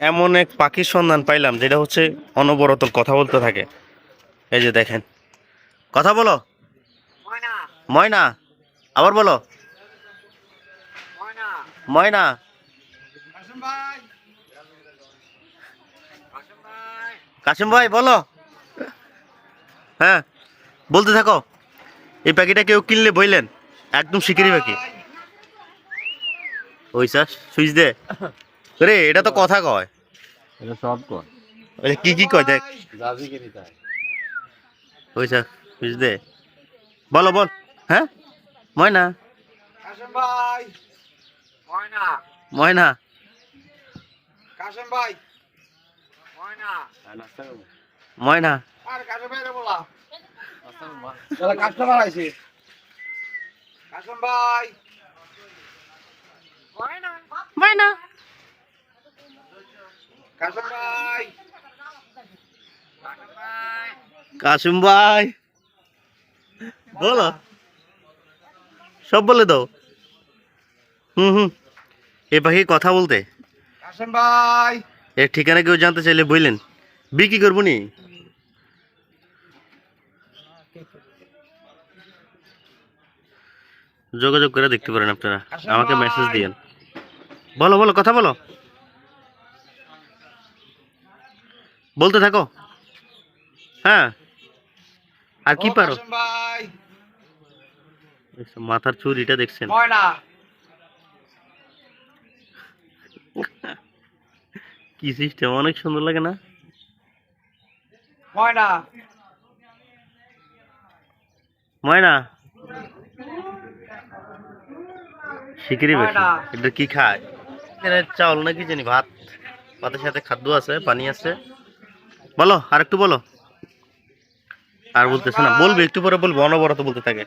এমন এক পাখির সন্ধান পাইলাম যেটা হচ্ছে অনবরত কথা বলতে থাকে। এই যে দেখেন, কথা বলো ময়না, আবার বলো ময়না। কাশিম ভাই বলো, হ্যাঁ বলতে থাকো। এই পাখিটা কেউ কিনলে বইলেন, একদম শিকারি পাখি। ওই স্যার সুইচ দে রে, এটা তো কথা কয়। এটা সব কর ওই কি কি কয় দেখ। জাজি কে দিতে হয়। ওই স্যার সুইচ দে, বলো বল। হ্যাঁ ময়না, কাশেম ভাই, ময়না, ময়না। কাশেম ভাই, ময়না, ময়না আর কাশেম ভাই রে বলা। চলো কাস্টমার আইছে। কাশেম ভাই, ময়না, ময়না। কাশেম ভাই, কাশেম ভাই, কাশিম ভাই বলো, সব বলে দাও। হুম, এ পাখি কথা বলতে। কাশেম ভাই, এর ঠিকানা কেউ জানতে চাইলে বললেন, বিক্রি করবো নি। যোগাযোগ করে দেখতে পারেন আপনারা, আমাকে মেসেজ দিয়েন। বলো বলো, কথা বলো, বলতে থাকো। হ্যাঁ আর কি ও পারো। কাশেম ভাই, মাথার চুরিটা দেখছেন, ময়না, কি সিস্টেম, অনেক সুন্দর লাগে না। ময়না, ময়না শিকারি বেশি। ময়না। এটা কি খায়, এরা চাউল নাকি জানি, ভাত, ভাতের সাথে খাদ্য আছে, পানি আছে। বলো আর একটু বলো। আর বলতেছে না, বলবে একটু পরে বলবো, অনবরত বলতে থাকে।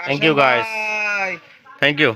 থ্যাংক ইউ গাইস, ভাই। Thank you.